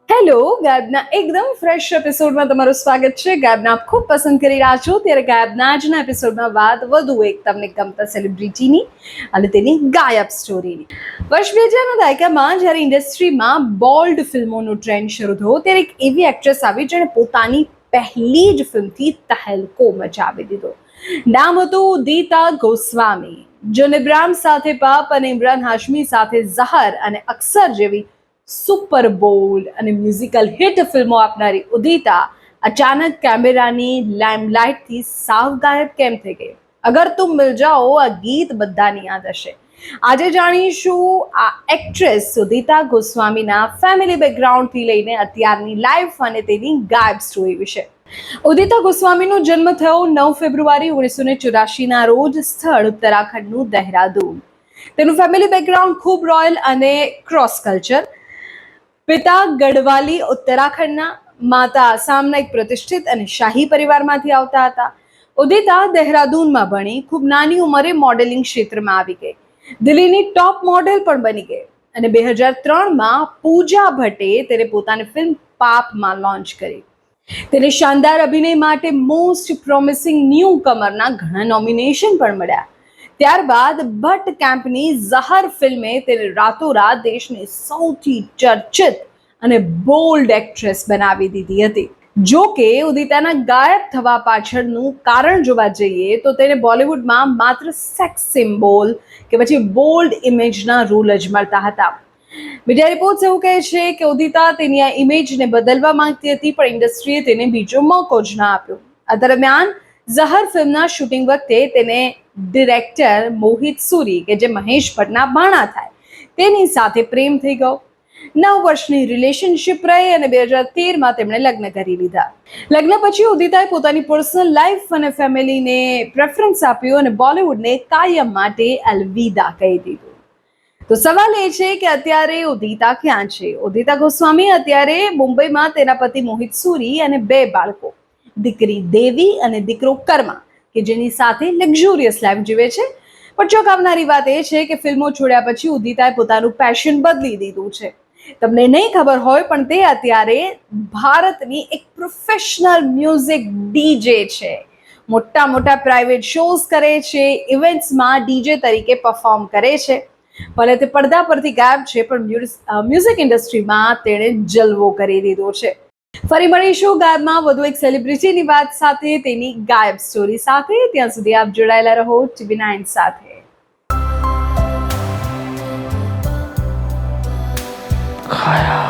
Hello, ગાયબના એકદમ fresh એપિસોડમાં તમારું સ્વાગત છે. ગાયબના આપ ખૂબ પસંદ કરી રહ્યા છો ત્યારે ગાયબના આજના એપિસોડમાં વાત વધુ એક તમને ગમતા સેલિબ્રિટીની અને તેની ગાયબ સ્ટોરીની. વર્ષ 2000ના દાયકામાં જ્યારે ઇન્ડસ્ટ્રીમાં બોલ્ડ ફિલ્મોનો ટ્રેન્ડ શરૂ થયો ત્યારે એક એવી એક્ટ્રેસ આવી જેણે પોતાની પહેલી જ ફિલ્મથી તહેલકો મચાવી દીધો. નામ હતું ઉદિતા ગોસ્વામી. જોન અબ્રાહમ સાથે પાપ અને ઇમરાન હાશમી સાથે ઝહર અને અક્ષર જેવી સુપર બોલ્ડ અને મ્યુઝિકલ હિટ ફિલ્મો આપનારી ઉદિતા અચાનક કેમેરાની લાઇમલાઇટથી સાવ ગાયબ કેમ થઈ ગઈ? અગર તુમ મિલ જાઓ આ ગીત બધાની યાદ હશે. આજે જાણીશું આ એક્ટ્રેસ ઉદિતા ગોસ્વામીના ફેમિલી બેકગ્રાઉન્ડથી લઈને અત્યારની લાઈફ અને તેની ગાયબ સ્ટોરી વિશે. ઉદિતા ગોસ્વામીનો જન્મ થયો 9 ફેબ્રુઆરી 1984ના રોજ. સ્થળ ઉત્તરાખંડનું દહેરાદૂન. તેનું ફેમિલી બેકગ્રાઉન્ડ ખૂબ રોયલ અને ક્રોસ કલ્ચર. પિતા ગઢવાલી ઉત્તરાખંડના, માતા આસામના એક પ્રતિષ્ઠિત અને શાહી પરિવારમાંથી આવતા હતા. ઉદિતા દહેરાદૂનમાં ભણી ખૂબ નાની ઉંમરે મોડેલિંગ ક્ષેત્રમાં આવી ગઈ. દિલ્હીની ટોપ મોડેલ પણ બની ગઈ અને 2003માં પૂજા ભટ્ટે તેને પોતાની ફિલ્મ પાપમાં લોન્ચ કરી. તેને શાનદાર અભિનય માટે મોસ્ટ પ્રોમિસિંગ ન્યૂ કમરના ઘણા નોમિનેશન પણ મળ્યા. ત્યારબાદ ભટ્ટ કેમ્પની ઝહર ફિલ્મે તેને રાતોરાત દેશની સૌથી ચર્ચિત અને બોલ્ડ એક્ટ્રેસ બનાવી દીધી હતી. જો કે ઉદિતાના ગાયબ થવા પાછળનું કારણ જોવા જઈએ તો તેને બોલિવૂડમાં માત્ર સેક્સ સિમ્બોલ કે પછી બોલ્ડ ઇમેજના રોલ જ મળતા હતા. મીડિયા રિપોર્ટ્સ એવું કહે છે કે ઉદિતા તેની આ ઇમેજને બદલવા માંગતી હતી પણ ઇન્ડસ્ટ્રીએ તેને બીજો મોકો જ ના આપ્યો. આ દરમિયાન ઝહર ફિલ્મના શૂટિંગ વખતે તેને ડિરેક્ટર મોહિત સુરી કે જે મહેશ ભટ્ટના ભાણા થાય તેની સાથે પ્રેમ થઈ ગયો. 9 વર્ષની રિલેશનશિપ રહી અને 2013માં તેમણે લગ્ન કરી લીધા. લગ્ન પછી ઉદિતાએ પોતાની પર્સનલ લાઈફ અને ફેમિલીને પ્રેફરન્સ આપ્યો અને બોલિવૂડને કાયમ માટે અલવિદા કહી દીધું. તો સવાલ એ છે કે અત્યારે ઉદિતા ક્યાં છે? ઉદિતા ગોસ્વામી અત્યારે મુંબઈમાં તેના પતિ મોહિત સુરી અને 2 બાળકો, દીકરી દેવી અને દીકરો કર્મા કે જેની સાથે લક્ઝુરિયસ લાઈફ જીવે છે. પણ ચોંકાવનારી વાત એ છે કે ફિલ્મો છોડ્યા પછી ઉદિતાએ પોતાનું પેશન બદલી દીધું છે. તમને નહીં ખબર હોય પણ તે અત્યારે ભારતની એક પ્રોફેશનલ મ્યુઝિક ડીજે છે. મોટા મોટા પ્રાઇવેટ શોઝ કરે છે, ઇવેન્ટ્સમાં ડીજે તરીકે પરફોર્મ કરે છે. ભલે તે પડદા પરથી ગાયબ છે પણ મ્યુઝિક ઇન્ડસ્ટ્રીમાં તેણે જલવો કરી દીધો છે. ફરી મળીશું ગાયબમાં વધુ એક સેલિબ્રિટીની વાત સાથે, તેની ગાયબ સ્ટોરી સાથે. ત્યાં સુધી આપ જોડાયેલા રહો TV9 સાથે. ખાયા